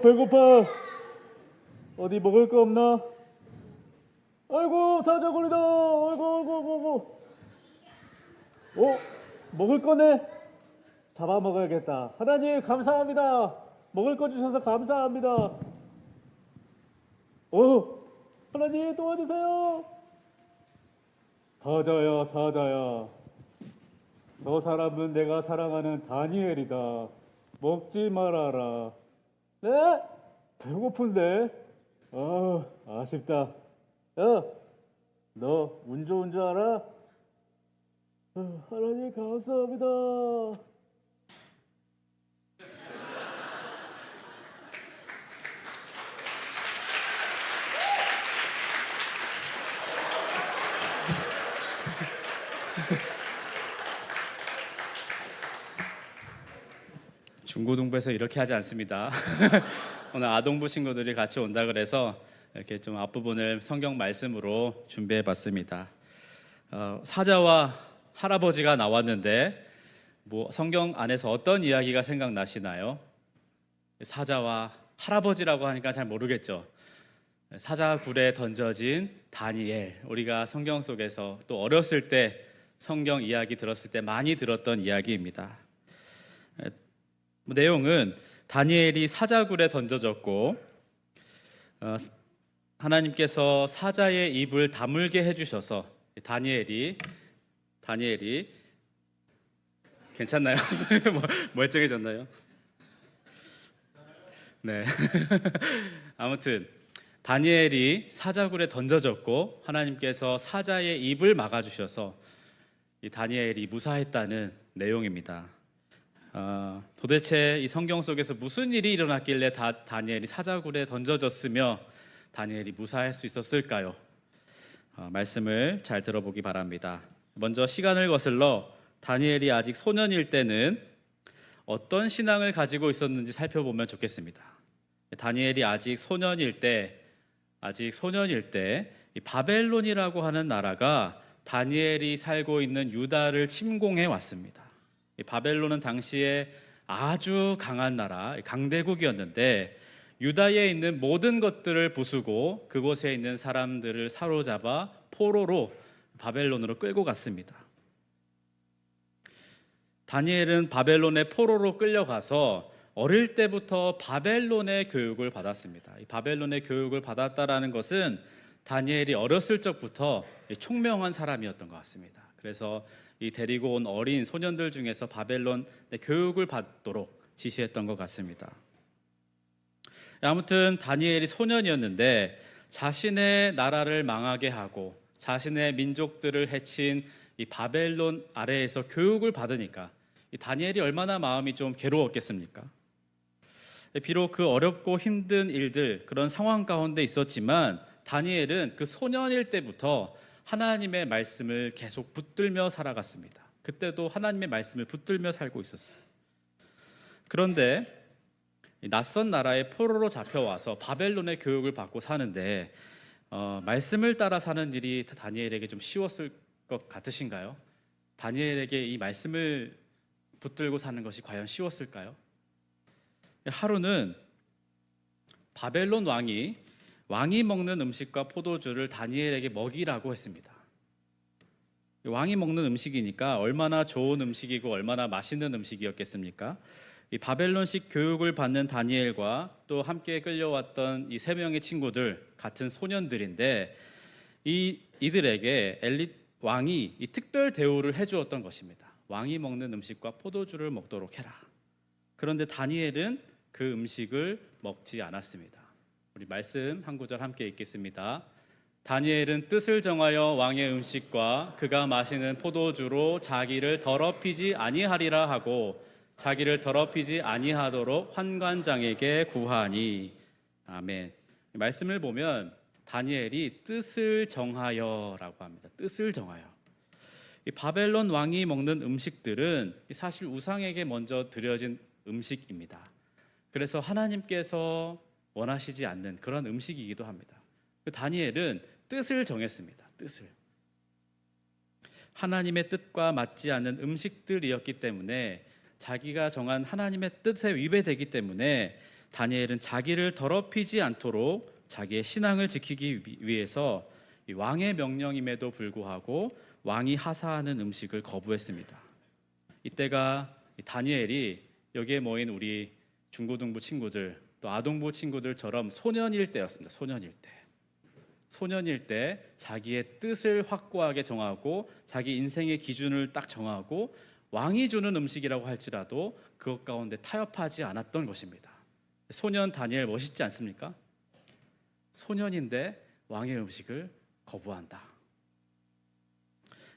배고파. 어디 먹을 거 없나? 아이고, 사자굴이다. 아이고. 먹을 거네. 잡아먹어야겠다. 하나님 감사합니다. 먹을 거 주셔서 감사합니다. 하나님 도와주세요. 사자야. 저 사람은 내가 사랑하는 다니엘이다. 먹지 말아라. 네? 배고픈데? 아쉽다. 야, 너 운 좋은 줄 알아? 하나님 감사합니다. 중고등부에서 이렇게 하지 않습니다. 오늘 아동부 친구들이 같이 온다 그래서 이렇게 좀 앞부분을 성경 말씀으로 준비해 봤습니다. 사자와 할아버지가 나왔는데 성경 안에서 어떤 이야기가 생각나시나요? 사자와 할아버지라고 하니까 잘 모르겠죠. 사자굴에 던져진 다니엘, 우리가 성경 속에서 또 어렸을 때 성경 이야기 들었을 때 많이 들었던 이야기입니다. 내용은 다니엘이 사자굴에 던져졌고 하나님께서 사자의 입을 다물게 해주셔서 다니엘이 괜찮나요? 멀쩡해졌나요? 네. 아무튼 다니엘이 사자굴에 던져졌고 하나님께서 사자의 입을 막아주셔서 이 다니엘이 무사했다는 내용입니다. 도대체 이 성경 속에서 무슨 일이 일어났길래 다니엘이 사자굴에 던져졌으며 다니엘이 무사할 수 있었을까요? 말씀을 잘 들어보기 바랍니다. 먼저 시간을 거슬러 다니엘이 아직 소년일 때는 어떤 신앙을 가지고 있었는지 살펴보면 좋겠습니다. 다니엘이 아직 소년일 때 이 바벨론이라고 하는 나라가 다니엘이 살고 있는 유다를 침공해 왔습니다. 이 바벨론은 당시에 아주 강한 나라, 강대국이었는데 유다에 있는 모든 것들을 부수고 그곳에 있는 사람들을 사로잡아 포로로 바벨론으로 끌고 갔습니다. 다니엘은 바벨론의 포로로 끌려가서 어릴 때부터 바벨론의 교육을 받았습니다. 이 바벨론의 교육을 받았다라는 것은 다니엘이 어렸을 적부터 총명한 사람이었던 것 같습니다. 그래서 이 데리고 온 어린 소년들 중에서 바벨론의 교육을 받도록 지시했던 것 같습니다. 아무튼 다니엘이 소년이었는데 자신의 나라를 망하게 하고 자신의 민족들을 해친 이 바벨론 아래에서 교육을 받으니까 이 다니엘이 얼마나 마음이 좀 괴로웠겠습니까? 비록 그 어렵고 힘든 일들 그런 상황 가운데 있었지만 다니엘은 그 소년일 때부터 하나님의 말씀을 계속 붙들며 살아갔습니다. 그때도 하나님의 말씀을 붙들며 살고 있었어요. 그런데 낯선 나라의 포로로 잡혀와서 바벨론의 교육을 받고 사는데 말씀을 따라 사는 일이 다니엘에게 좀 쉬웠을 것 같으신가요? 다니엘에게 이 말씀을 붙들고 사는 것이 과연 쉬웠을까요? 하루는 바벨론 왕이 먹는 음식과 포도주를 다니엘에게 먹이라고 했습니다. 왕이 먹는 음식이니까 얼마나 좋은 음식이고 얼마나 맛있는 음식이었겠습니까? 이 바벨론식 교육을 받는 다니엘과 또 함께 끌려왔던 이 세 명의 친구들 같은 소년들인데 이들에게 왕이 이 특별 대우를 해주었던 것입니다. 왕이 먹는 음식과 포도주를 먹도록 해라. 그런데 다니엘은 그 음식을 먹지 않았습니다. 우리 말씀 한 구절 함께 읽겠습니다. 다니엘은 뜻을 정하여 왕의 음식과 그가 마시는 포도주로 자기를 더럽히지 아니하리라 하고 자기를 더럽히지 아니하도록 환관장에게 구하니. 아멘. 말씀을 보면 다니엘이 뜻을 정하여라고 합니다. 뜻을 정하여. 이 바벨론 왕이 먹는 음식들은 사실 우상에게 먼저 드려진 음식입니다. 그래서 하나님께서 원하시지 않는 그런 음식이기도 합니다. 다니엘은 뜻을 정했습니다. 뜻을. 하나님의 뜻과 맞지 않는 음식들이었기 때문에 자기가 정한 하나님의 뜻에 위배되기 때문에 다니엘은 자기를 더럽히지 않도록 자기의 신앙을 지키기 위해서 이 왕의 명령임에도 불구하고 왕이 하사하는 음식을 거부했습니다. 이때가 다니엘이 여기에 모인 우리 중고등부 친구들 또 아동부 친구들처럼 소년일 때였습니다. 소년일 때 자기의 뜻을 확고하게 정하고 자기 인생의 기준을 딱 정하고 왕이 주는 음식이라고 할지라도 그것 가운데 타협하지 않았던 것입니다. 소년 다니엘 멋있지 않습니까? 소년인데 왕의 음식을 거부한다.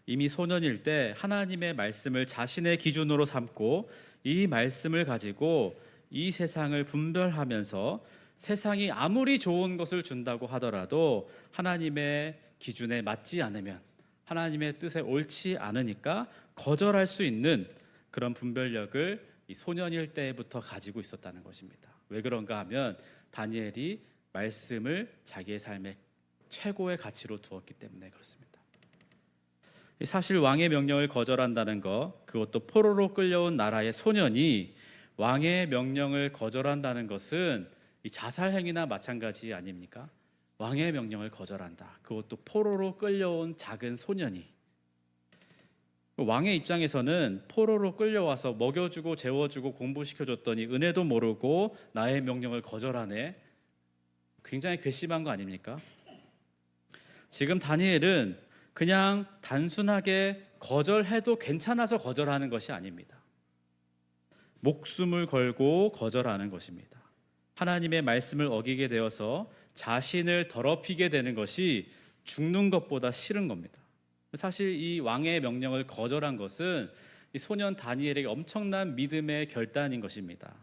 이미 소년일 때 하나님의 말씀을 자신의 기준으로 삼고 이 말씀을 가지고 이 세상을 분별하면서 세상이 아무리 좋은 것을 준다고 하더라도 하나님의 기준에 맞지 않으면 하나님의 뜻에 옳지 않으니까 거절할 수 있는 그런 분별력을 이 소년일 때부터 가지고 있었다는 것입니다. 왜 그런가 하면 다니엘이 말씀을 자기의 삶의 최고의 가치로 두었기 때문에 그렇습니다. 사실 왕의 명령을 거절한다는 것, 그것도 포로로 끌려온 나라의 소년이 왕의 명령을 거절한다는 것은 이 자살 행위나 마찬가지 아닙니까? 왕의 명령을 거절한다. 그것도 포로로 끌려온 작은 소년이. 왕의 입장에서는 포로로 끌려와서 먹여주고 재워주고 공부시켜줬더니 은혜도 모르고 나의 명령을 거절하네. 굉장히 괘씸한 거 아닙니까? 지금 다니엘은 그냥 단순하게 거절해도 괜찮아서 거절하는 것이 아닙니다. 목숨을 걸고 거절하는 것입니다. 하나님의 말씀을 어기게 되어서 자신을 더럽히게 되는 것이 죽는 것보다 싫은 겁니다. 사실 이 왕의 명령을 거절한 것은 이 소년 다니엘에게 엄청난 믿음의 결단인 것입니다.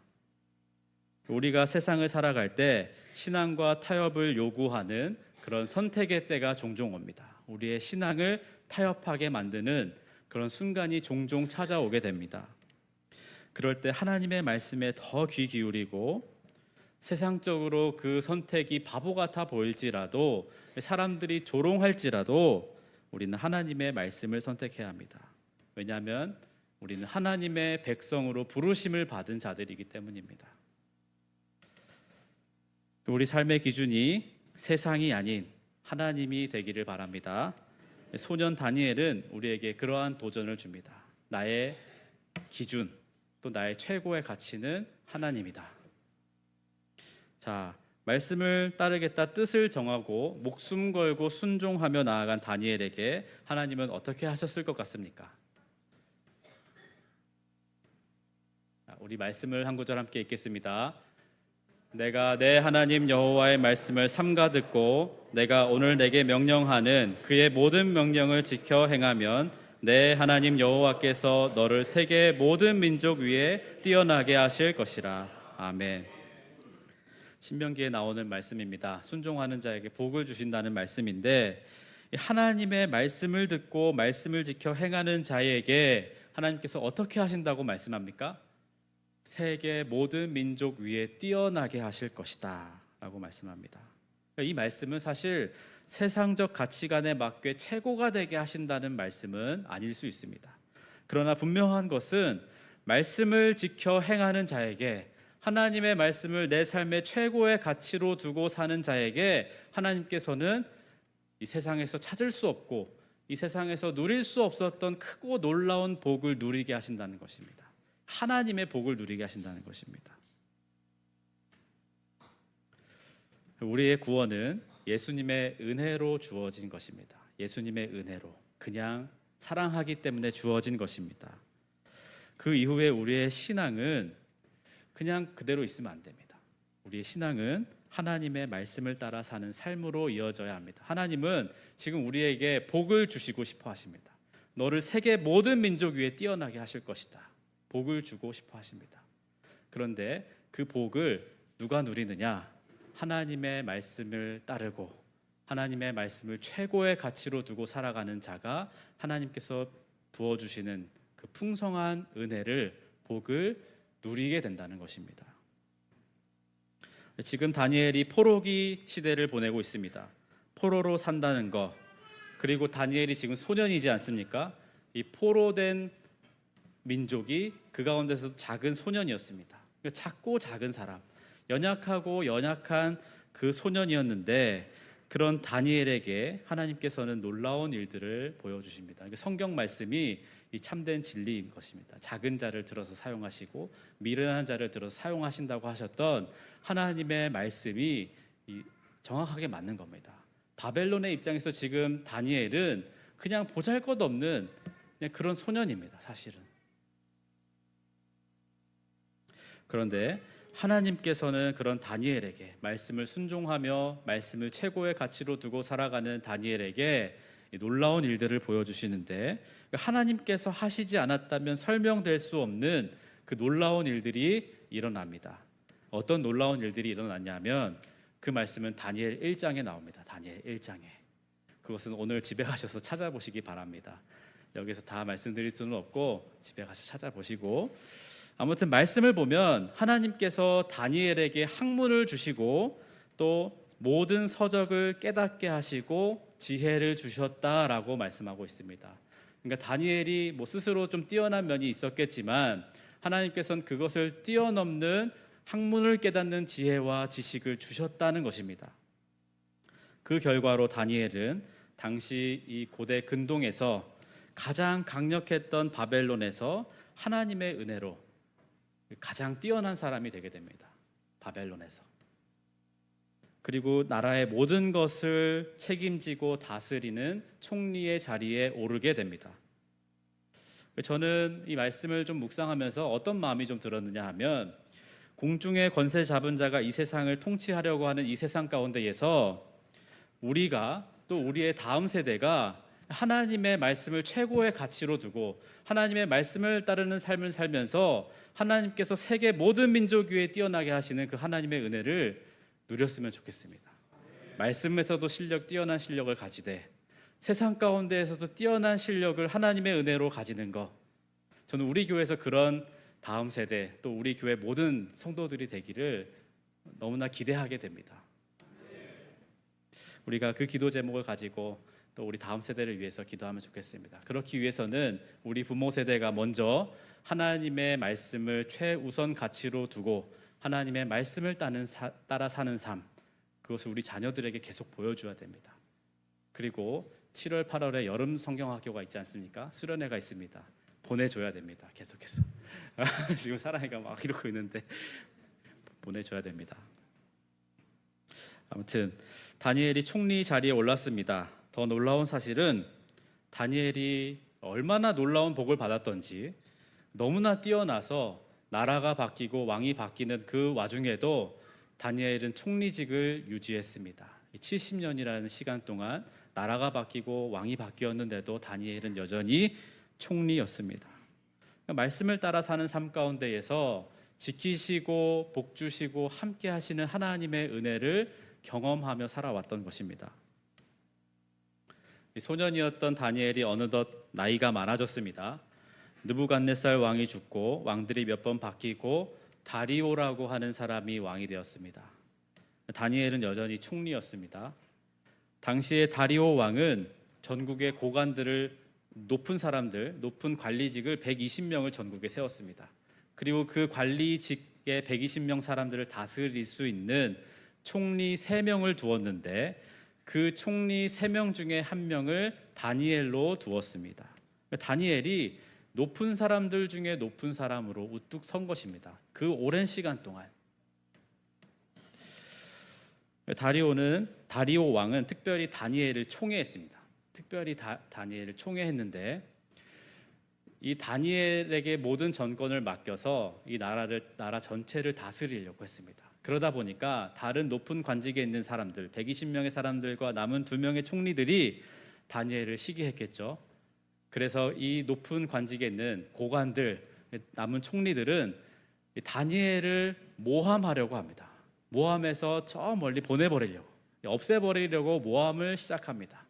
우리가 세상을 살아갈 때 신앙과 타협을 요구하는 그런 선택의 때가 종종 옵니다. 우리의 신앙을 타협하게 만드는 그런 순간이 종종 찾아오게 됩니다. 그럴 때 하나님의 말씀에 더 귀 기울이고 세상적으로 그 선택이 바보 같아 보일지라도 사람들이 조롱할지라도 우리는 하나님의 말씀을 선택해야 합니다. 왜냐하면 우리는 하나님의 백성으로 부르심을 받은 자들이기 때문입니다. 우리 삶의 기준이 세상이 아닌 하나님이 되기를 바랍니다. 소년 다니엘은 우리에게 그러한 도전을 줍니다. 나의 기준 또 나의 최고의 가치는 하나님이다. 자, 말씀을 따르겠다 뜻을 정하고 목숨 걸고 순종하며 나아간 다니엘에게 하나님은 어떻게 하셨을 것 같습니까? 우리 말씀을 한 구절 함께 읽겠습니다. 내가 내 하나님 여호와의 말씀을 삼가 듣고 내가 오늘 내게 명령하는 그의 모든 명령을 지켜 행하면 내 하나님 여호와께서 너를 세계 모든 민족 위에 뛰어나게 하실 것이라. 아멘. 신명기에 나오는 말씀입니다. 순종하는 자에게 복을 주신다는 말씀인데 하나님의 말씀을 듣고 말씀을 지켜 행하는 자에게 하나님께서 어떻게 하신다고 말씀합니까? 세계 모든 민족 위에 뛰어나게 하실 것이다 라고 말씀합니다. 이 말씀은 사실 세상적 가치관에 맞게 최고가 되게 하신다는 말씀은 아닐 수 있습니다. 그러나 분명한 것은 말씀을 지켜 행하는 자에게 하나님의 말씀을 내 삶의 최고의 가치로 두고 사는 자에게 하나님께서는 이 세상에서 찾을 수 없고 이 세상에서 누릴 수 없었던 크고 놀라운 복을 누리게 하신다는 것입니다. 하나님의 복을 누리게 하신다는 것입니다. 우리의 구원은 예수님의 은혜로 주어진 것입니다. 예수님의 은혜로 그냥 사랑하기 때문에 주어진 것입니다. 그 이후에 우리의 신앙은 그냥 그대로 있으면 안 됩니다. 우리의 신앙은 하나님의 말씀을 따라 사는 삶으로 이어져야 합니다. 하나님은 지금 우리에게 복을 주시고 싶어 하십니다. 너를 세계 모든 민족 위에 뛰어나게 하실 것이다. 복을 주고 싶어 하십니다. 그런데 그 복을 누가 누리느냐? 하나님의 말씀을 따르고 하나님의 말씀을 최고의 가치로 두고 살아가는 자가 하나님께서 부어주시는 그 풍성한 은혜를 복을 누리게 된다는 것입니다. 지금 다니엘이 포로기 시대를 보내고 있습니다. 포로로 산다는 것, 그리고 다니엘이 지금 소년이지 않습니까? 이 포로된 민족이 그 가운데서 작은 소년이었습니다. 그러니까 작고 작은 사람, 연약하고 연약한 그 소년이었는데 그런 다니엘에게 하나님께서는 놀라운 일들을 보여주십니다. 성경 말씀이 이 참된 진리인 것입니다. 작은 자를 들어서 사용하시고 미련한 자를 들어서 사용하신다고 하셨던 하나님의 말씀이 정확하게 맞는 겁니다. 바벨론의 입장에서 지금 다니엘은 그냥 보잘것없는 그냥 그런 소년입니다. 사실은. 그런데 하나님께서는 그런 다니엘에게 말씀을 순종하며 말씀을 최고의 가치로 두고 살아가는 다니엘에게 놀라운 일들을 보여주시는데 하나님께서 하시지 않았다면 설명될 수 없는 그 놀라운 일들이 일어납니다. 어떤 놀라운 일들이 일어났냐면 그 말씀은 다니엘 1장에 나옵니다. 다니엘 1장에. 그것은 오늘 집에 가셔서 찾아보시기 바랍니다. 여기서 다 말씀드릴 수는 없고 집에 가서 찾아보시고, 아무튼 말씀을 보면 하나님께서 다니엘에게 학문을 주시고 또 모든 서적을 깨닫게 하시고 지혜를 주셨다라고 말씀하고 있습니다. 그러니까 다니엘이 스스로 좀 뛰어난 면이 있었겠지만 하나님께서는 그것을 뛰어넘는 학문을 깨닫는 지혜와 지식을 주셨다는 것입니다. 그 결과로 다니엘은 당시 이 고대 근동에서 가장 강력했던 바벨론에서 하나님의 은혜로 가장 뛰어난 사람이 되게 됩니다. 바벨론에서. 그리고 나라의 모든 것을 책임지고 다스리는 총리의 자리에 오르게 됩니다. 저는 이 말씀을 좀 묵상하면서 어떤 마음이 좀 들었느냐 하면, 공중의 권세 잡은 자가 이 세상을 통치하려고 하는 이 세상 가운데에서 우리가 또 우리의 다음 세대가 하나님의 말씀을 최고의 가치로 두고 하나님의 말씀을 따르는 삶을 살면서 하나님께서 세계 모든 민족 위에 뛰어나게 하시는 그 하나님의 은혜를 누렸으면 좋겠습니다. 말씀에서도 뛰어난 실력을 가지되 세상 가운데에서도 뛰어난 실력을 하나님의 은혜로 가지는 것, 저는 우리 교회에서 그런 다음 세대 또 우리 교회 모든 성도들이 되기를 너무나 기대하게 됩니다. 우리가 그 기도 제목을 가지고 또 우리 다음 세대를 위해서 기도하면 좋겠습니다. 그렇기 위해서는 우리 부모 세대가 먼저 하나님의 말씀을 최우선 가치로 두고 하나님의 말씀을 따라 사는 삶, 그것을 우리 자녀들에게 계속 보여줘야 됩니다. 그리고 7월 8월에 여름 성경학교가 있지 않습니까? 수련회가 있습니다. 보내줘야 됩니다. 계속해서. 지금 사랑이가 막 이러고 있는데 보내줘야 됩니다. 아무튼 다니엘이 총리 자리에 올랐습니다. 더 놀라운 사실은 다니엘이 얼마나 놀라운 복을 받았던지, 너무나 뛰어나서 나라가 바뀌고 왕이 바뀌는 그 와중에도 다니엘은 총리직을 유지했습니다. 70년이라는 시간 동안 나라가 바뀌고 왕이 바뀌었는데도 다니엘은 여전히 총리였습니다. 말씀을 따라 사는 삶 가운데에서 지키시고 복 주시고 함께 하시는 하나님의 은혜를 경험하며 살아왔던 것입니다. 소년이었던 다니엘이 어느덧 나이가 많아졌습니다. 느부갓네살 왕이 죽고 왕들이 몇 번 바뀌고 다리오라고 하는 사람이 왕이 되었습니다. 다니엘은 여전히 총리였습니다. 당시에 다리오 왕은 전국의 고관들을 높은 사람들, 높은 관리직을 120명을 전국에 세웠습니다. 그리고 그 관리직의 120명 사람들을 다스릴 수 있는 총리 3명을 두었는데 그 총리 3명 중에 1명을 다니엘로 두었습니다. 다니엘이 높은 사람들 중에 높은 사람으로 우뚝 선 것입니다. 그 오랜 시간 동안. 다리오 왕은 특별히 다니엘을 총애했습니다. 특별히 다니엘을 총애했는데 이 다니엘에게 모든 전권을 맡겨서 이 나라 전체를 다스리려고 했습니다. 그러다 보니까 다른 높은 관직에 있는 사람들, 120명의 사람들과 남은 2명의 총리들이 다니엘을 시기했겠죠. 그래서 이 높은 관직에 있는 고관들, 남은 총리들은 다니엘을 모함하려고 합니다. 모함해서 저 멀리 보내버리려고, 없애버리려고 모함을 시작합니다.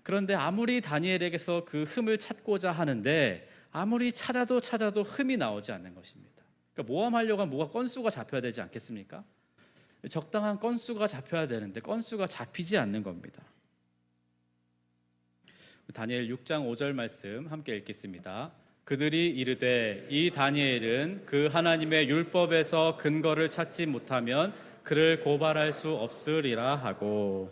그런데 아무리 다니엘에게서 그 흠을 찾고자 하는데 아무리 찾아도 흠이 나오지 않는 것입니다. 그러니까 모함하려고 하면 뭐가 건수가 잡혀야 되지 않겠습니까? 적당한 건수가 잡혀야 되는데 건수가 잡히지 않는 겁니다. 다니엘 6장 5절 말씀 함께 읽겠습니다. 그들이 이르되 이 다니엘은 그 하나님의 율법에서 근거를 찾지 못하면 그를 고발할 수 없으리라 하고.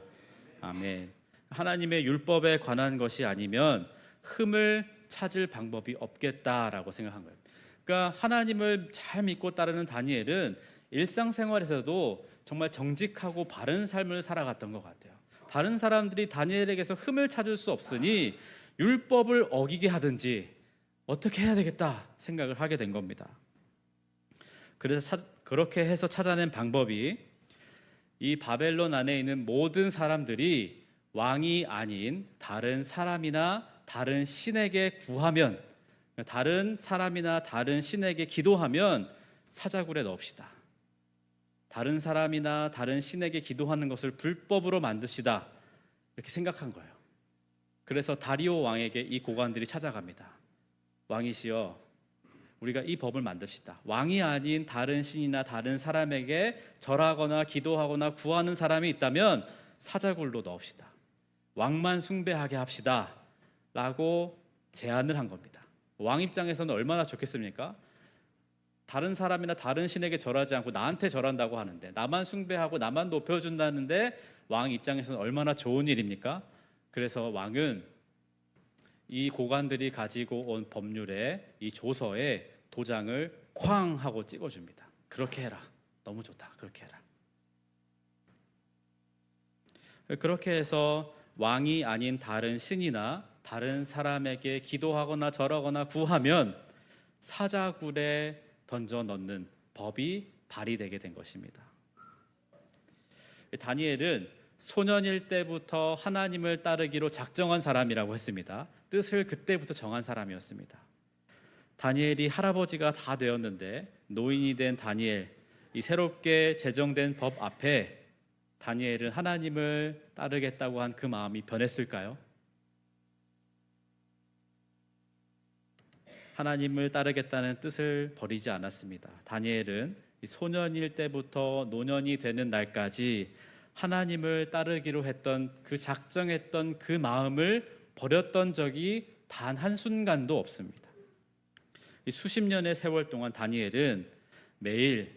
아멘. 하나님의 율법에 관한 것이 아니면 흠을 찾을 방법이 없겠다라고 생각한 거예요. 그러니까 하나님을 잘 믿고 따르는 다니엘은 일상생활에서도 정말 정직하고 바른 삶을 살아갔던 것 같아요. 다른 사람들이 다니엘에게서 흠을 찾을 수 없으니 율법을 어기게 하든지 어떻게 해야 되겠다 생각을 하게 된 겁니다. 그래서 그렇게 해서 찾아낸 방법이 이 바벨론 안에 있는 모든 사람들이 왕이 아닌 다른 사람이나 다른 신에게 구하면, 다른 사람이나 다른 신에게 기도하면 사자굴에 넣읍시다. 다른 사람이나 다른 신에게 기도하는 것을 불법으로 만듭시다. 이렇게 생각한 거예요. 그래서 다리오 왕에게 이 고관들이 찾아갑니다. 왕이시여, 우리가 이 법을 만듭시다. 왕이 아닌 다른 신이나 다른 사람에게 절하거나 기도하거나 구하는 사람이 있다면 사자굴로 넣읍시다. 왕만 숭배하게 합시다 라고 제안을 한 겁니다. 왕 입장에서는 얼마나 좋겠습니까? 다른 사람이나 다른 신에게 절하지 않고 나한테 절한다고 하는데, 나만 숭배하고 나만 높여준다는데 왕 입장에서는 얼마나 좋은 일입니까? 그래서 왕은 이 고관들이 가지고 온 법률에, 이 조서에 도장을 쾅 하고 찍어줍니다. 그렇게 해라. 너무 좋다. 그렇게 해라. 그렇게 해서 왕이 아닌 다른 신이나 다른 사람에게 기도하거나 절하거나 구하면 사자굴에 던져 넣는 법이 발의되게 된 것입니다. 다니엘은 소년일 때부터 하나님을 따르기로 작정한 사람이라고 했습니다. 뜻을 그때부터 정한 사람이었습니다. 다니엘이 할아버지가 다 되었는데 노인이 된 다니엘, 이 새롭게 제정된 법 앞에 다니엘은 하나님을 따르겠다고 한 그 마음이 변했을까요? 하나님을 따르겠다는 뜻을 버리지 않았습니다. 다니엘은 소년일 때부터 노년이 되는 날까지 하나님을 따르기로 했던 그 작정했던 그 마음을 버렸던 적이 단 한순간도 없습니다. 이 수십 년의 세월 동안 다니엘은 매일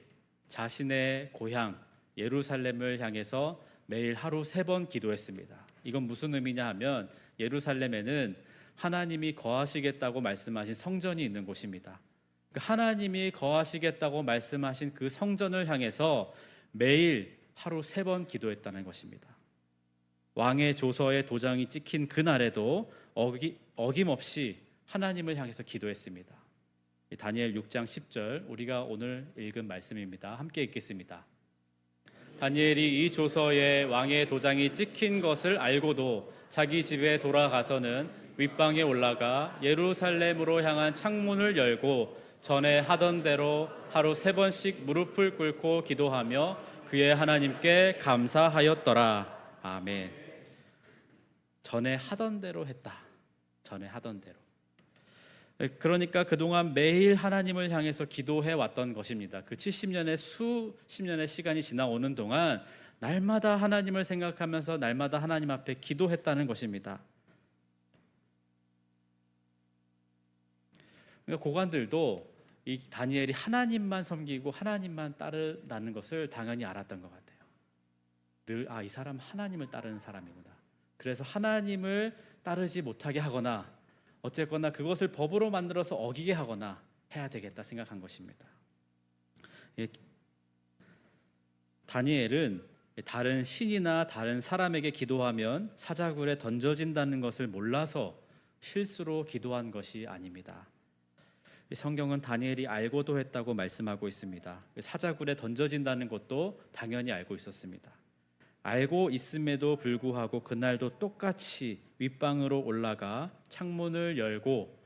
자신의 고향 예루살렘을 향해서 매일 하루 3번 기도했습니다. 이건 무슨 의미냐 하면 예루살렘에는 하나님이 거하시겠다고 말씀하신 성전이 있는 곳입니다. 하나님이 거하시겠다고 말씀하신 그 성전을 향해서 매일 하루 3번 기도했다는 것입니다. 왕의 조서에 도장이 찍힌 그날에도 어김없이 하나님을 향해서 기도했습니다. 다니엘 6장 10절 우리가 오늘 읽은 말씀입니다. 함께 읽겠습니다. 다니엘이 이 조서에 왕의 도장이 찍힌 것을 알고도 자기 집에 돌아가서는 윗방에 올라가 예루살렘으로 향한 창문을 열고 전에 하던 대로 하루 3번씩 무릎을 꿇고 기도하며 그의 하나님께 감사하였더라. 아멘. 전에 하던 대로 했다. 전에 하던 대로. 그러니까 그동안 매일 하나님을 향해서 기도해 왔던 것입니다. 그 70년의 수십 년의 시간이 지나오는 동안 날마다 하나님을 생각하면서 날마다 하나님 앞에 기도했다는 것입니다. 그러니까 고관들도 이 다니엘이 하나님만 섬기고 하나님만 따르다는 것을 당연히 알았던 것 같아요. 늘 이 사람 하나님을 따르는 사람이구나. 그래서 하나님을 따르지 못하게 하거나 어쨌거나 그것을 법으로 만들어서 어기게 하거나 해야 되겠다 생각한 것입니다. 다니엘은 다른 신이나 다른 사람에게 기도하면 사자굴에 던져진다는 것을 몰라서 실수로 기도한 것이 아닙니다. 성경은 다니엘이 알고도 했다고 말씀하고 있습니다. 사자굴에 던져진다는 것도 당연히 알고 있었습니다. 알고 있음에도 불구하고 그날도 똑같이 윗방으로 올라가 창문을 열고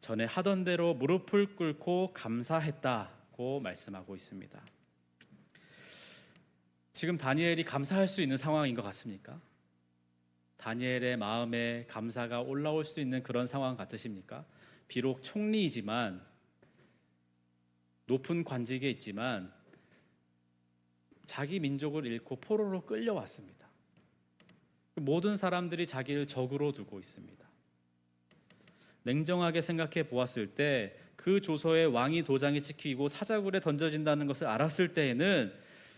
전에 하던 대로 무릎을 꿇고 감사했다고 말씀하고 있습니다. 지금 다니엘이 감사할 수 있는 상황인 것 같습니까? 다니엘의 마음에 감사가 올라올 수 있는 그런 상황 같으십니까? 비록 총리이지만 높은 관직에 있지만 자기 민족을 잃고 포로로 끌려왔습니다. 모든 사람들이 자기를 적으로 두고 있습니다. 냉정하게 생각해 보았을 때 그 조서에 왕이 도장이 찍히고 사자굴에 던져진다는 것을 알았을 때에는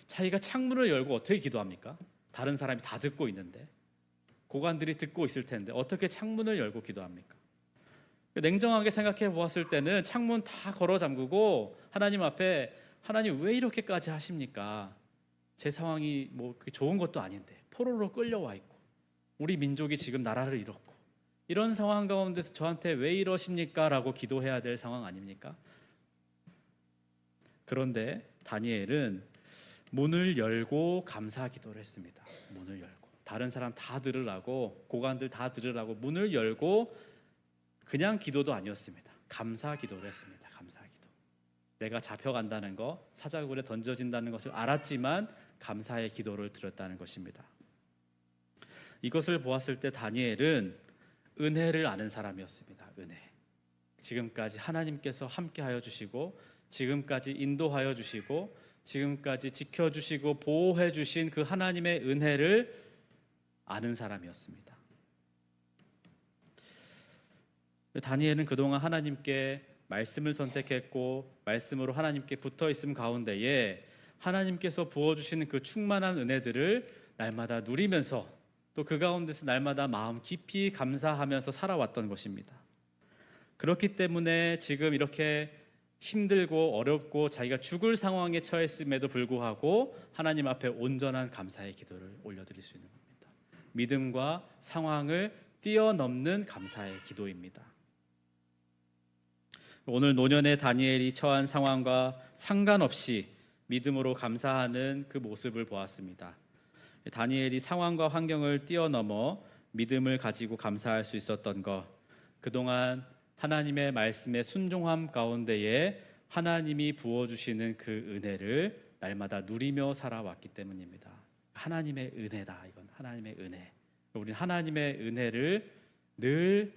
자기가 창문을 열고 어떻게 기도합니까? 다른 사람이 다 듣고 있는데, 고관들이 듣고 있을 텐데 어떻게 창문을 열고 기도합니까? 냉정하게 생각해 보았을 때는 창문 다 걸어 잠그고 하나님 앞에, 하나님 왜 이렇게까지 하십니까? 제 상황이 뭐 그렇게 좋은 것도 아닌데 포로로 끌려와 있고 우리 민족이 지금 나라를 잃었고 이런 상황 가운데서 저한테 왜 이러십니까? 라고 기도해야 될 상황 아닙니까? 그런데 다니엘은 문을 열고 감사 기도를 했습니다. 문을 열고 다른 사람 다 들으라고, 고관들 다 들으라고 문을 열고, 그냥 기도도 아니었습니다. 감사 기도를 했습니다. 감사 기도. 내가 잡혀간다는 거, 사자굴에 던져진다는 것을 알았지만 감사의 기도를 드렸다는 것입니다. 이것을 보았을 때 다니엘은 은혜를 아는 사람이었습니다. 은혜. 지금까지 하나님께서 함께하여 주시고, 지금까지 인도하여 주시고, 지금까지 지켜주시고 보호해 주신 그 하나님의 은혜를 아는 사람이었습니다. 다니엘은 그동안 하나님께 말씀을 선택했고 말씀으로 하나님께 붙어 있음 가운데에 하나님께서 부어주시는 그 충만한 은혜들을 날마다 누리면서 또 그 가운데서 날마다 마음 깊이 감사하면서 살아왔던 것입니다. 그렇기 때문에 지금 이렇게 힘들고 어렵고 자기가 죽을 상황에 처했음에도 불구하고 하나님 앞에 온전한 감사의 기도를 올려드릴 수 있는 겁니다. 믿음과 상황을 뛰어넘는 감사의 기도입니다. 오늘 노년의 다니엘이 처한 상황과 상관없이 믿음으로 감사하는 그 모습을 보았습니다. 다니엘이 상황과 환경을 뛰어넘어 믿음을 가지고 감사할 수 있었던 것, 그동안 하나님의 말씀의 순종함 가운데에 하나님이 부어주시는 그 은혜를 날마다 누리며 살아왔기 때문입니다. 하나님의 은혜다. 이건 하나님의 은혜. 우리는 하나님의 은혜를 늘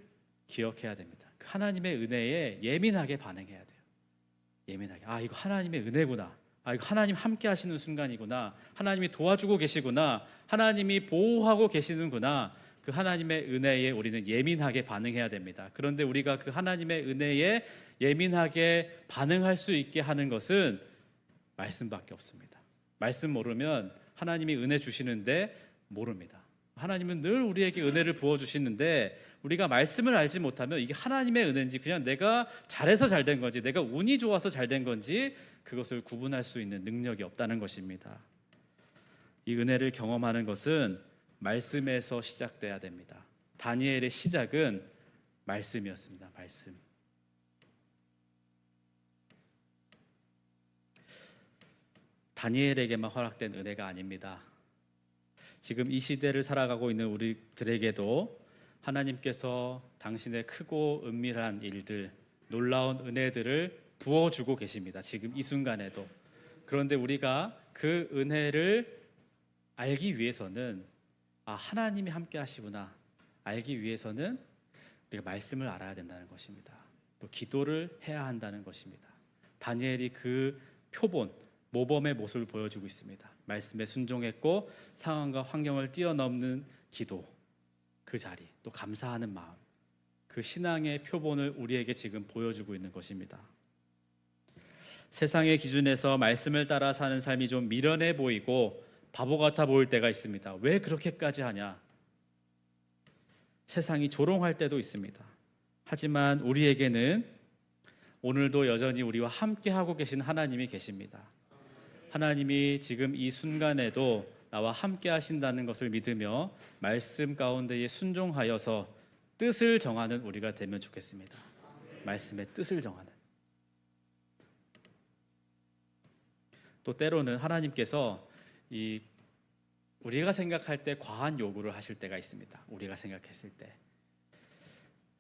기억해야 됩니다. 그 하나님의 은혜에 예민하게 반응해야 돼요. 예민하게. 아, 이거 하나님의 은혜구나. 아, 이거 하나님 함께 하시는 순간이구나. 하나님이 도와주고 계시구나. 하나님이 보호하고 계시는구나. 그 하나님의 은혜에 우리는 예민하게 반응해야 됩니다. 그런데 우리가 그 하나님의 은혜에 예민하게 반응할 수 있게 하는 것은 말씀밖에 없습니다. 말씀 모르면 하나님이 은혜 주시는데 모릅니다. 하나님은 늘 우리에게 은혜를 부어주시는데 우리가 말씀을 알지 못하면 이게 하나님의 은혜인지 그냥 내가 잘해서 잘 된 건지 내가 운이 좋아서 잘 된 건지 그것을 구분할 수 있는 능력이 없다는 것입니다. 이 은혜를 경험하는 것은 말씀에서 시작돼야 됩니다. 다니엘의 시작은 말씀이었습니다. 말씀. 다니엘에게만 허락된 은혜가 아닙니다. 지금 이 시대를 살아가고 있는 우리들에게도 하나님께서 당신의 크고 은밀한 일들, 놀라운 은혜들을 부어주고 계십니다. 지금 이 순간에도. 그런데 우리가 그 은혜를 알기 위해서는 하나님이 함께 하시구나 알기 위해서는 우리가 말씀을 알아야 된다는 것입니다. 또 기도를 해야 한다는 것입니다. 다니엘이 그 표본, 모범의 모습을 보여주고 있습니다. 말씀에 순종했고 상황과 환경을 뛰어넘는 기도, 그 자리, 또 감사하는 마음, 그 신앙의 표본을 우리에게 지금 보여주고 있는 것입니다. 세상의 기준에서 말씀을 따라 사는 삶이 좀 미련해 보이고 바보 같아 보일 때가 있습니다. 왜 그렇게까지 하냐? 세상이 조롱할 때도 있습니다. 하지만 우리에게는 오늘도 여전히 우리와 함께하고 계신 하나님이 계십니다. 하나님이 지금 이 순간에도 나와 함께 하신다는 것을 믿으며 말씀 가운데에 순종하여서 뜻을 정하는 우리가 되면 좋겠습니다. 말씀의 뜻을 정하는. 또 때로는 하나님께서 우리가 생각할 때 과한 요구를 하실 때가 있습니다. 우리가 생각했을 때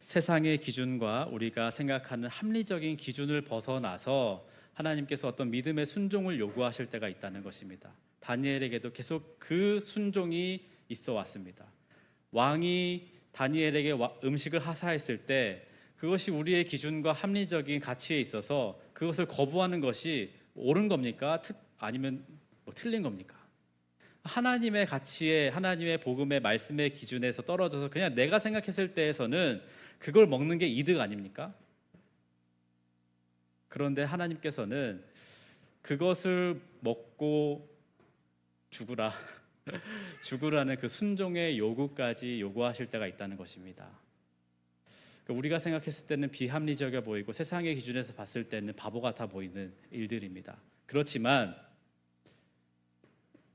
세상의 기준과 우리가 생각하는 합리적인 기준을 벗어나서 하나님께서 어떤 믿음의 순종을 요구하실 때가 있다는 것입니다. 다니엘에게도 계속 그 순종이 있어 왔습니다. 왕이 다니엘에게 음식을 하사했을 때 그것이 우리의 기준과 합리적인 가치에 있어서 그것을 거부하는 것이 옳은 겁니까? 아니면 틀린 겁니까? 하나님의 가치에, 하나님의 복음의 말씀의 기준에서 떨어져서 그냥 내가 생각했을 때에서는 그걸 먹는 게 이득 아닙니까? 그런데 하나님께서는 그것을 먹고 죽으라 죽으라는 그 순종의 요구까지 요구하실 때가 있다는 것입니다. 우리가 생각했을 때는 비합리적이어 보이고 세상의 기준에서 봤을 때는 바보 같아 보이는 일들입니다. 그렇지만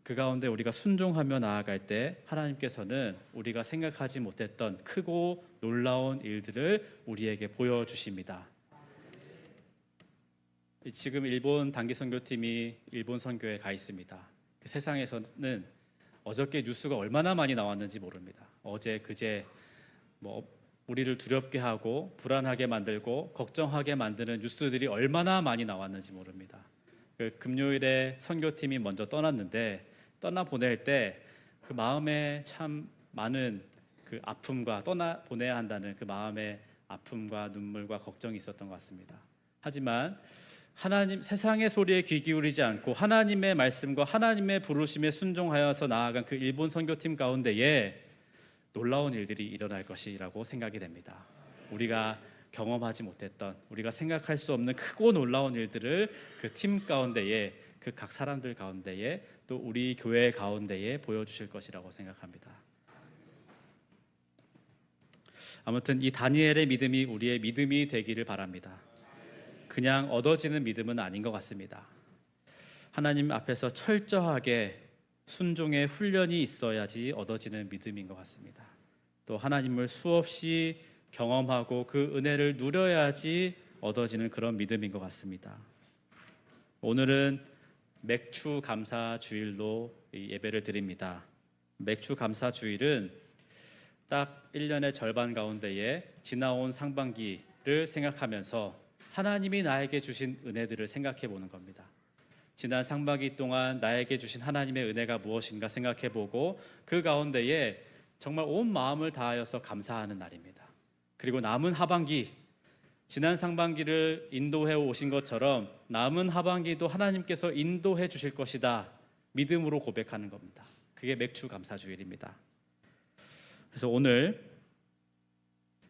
그 가운데 우리가 순종하며 나아갈 때 하나님께서는 우리가 생각하지 못했던 크고 놀라운 일들을 우리에게 보여주십니다. 지금 일본 단기 선교팀이 일본 선교에 가 있습니다. 그 세상에서는 어저께 뉴스가 얼마나 많이 나왔는지 모릅니다. 어제 그제 우리를 두렵게 하고 불안하게 만들고 걱정하게 만드는 뉴스들이 얼마나 많이 나왔는지 모릅니다. 그 금요일에 선교팀이 먼저 떠났는데 떠나 보낼 때 그 마음에 참 많은 그 아픔과 떠나 보내야 한다는 그 마음의 아픔과 눈물과 걱정이 있었던 것 같습니다. 하지만 하나님 세상의 소리에 귀 기울이지 않고 하나님의 말씀과 하나님의 부르심에 순종하여서 나아간 그 일본 선교팀 가운데에 놀라운 일들이 일어날 것이라고 생각이 됩니다. 우리가 경험하지 못했던, 우리가 생각할 수 없는 크고 놀라운 일들을 그 팀 가운데에, 그 각 사람들 가운데에, 또 우리 교회 가운데에 보여주실 것이라고 생각합니다. 아무튼 이 다니엘의 믿음이 우리의 믿음이 되기를 바랍니다. 그냥 얻어지는 믿음은 아닌 것 같습니다. 하나님 앞에서 철저하게 순종의 훈련이 있어야지 얻어지는 믿음인 것 같습니다. 또 하나님을 수없이 경험하고 그 은혜를 누려야지 얻어지는 그런 믿음인 것 같습니다. 오늘은 맥주 감사 주일로 예배를 드립니다. 맥주 감사 주일은 딱 1년의 절반 가운데에 지나온 상반기를 생각하면서 하나님이 나에게 주신 은혜들을 생각해 보는 겁니다. 지난 상반기 동안 나에게 주신 하나님의 은혜가 무엇인가 생각해 보고 그 가운데에 정말 온 마음을 다하여서 감사하는 날입니다. 그리고 남은 하반기, 지난 상반기를 인도해 오신 것처럼 남은 하반기도 하나님께서 인도해 주실 것이다 믿음으로 고백하는 겁니다. 그게 맥주 감사 주일입니다. 그래서 오늘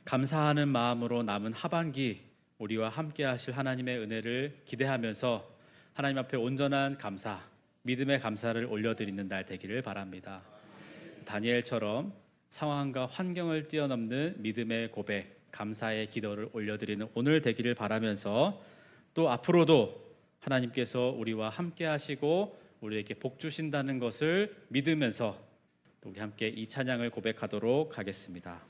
감사하는 마음으로 남은 하반기 우리와 함께 하실 하나님의 은혜를 기대하면서 하나님 앞에 온전한 감사, 믿음의 감사를 올려드리는 날 되기를 바랍니다. 다니엘처럼 상황과 환경을 뛰어넘는 믿음의 고백, 감사의 기도를 올려드리는 오늘 되기를 바라면서 또 앞으로도 하나님께서 우리와 함께 하시고 우리에게 복 주신다는 것을 믿으면서 우리 함께 이 찬양을 고백하도록 하겠습니다.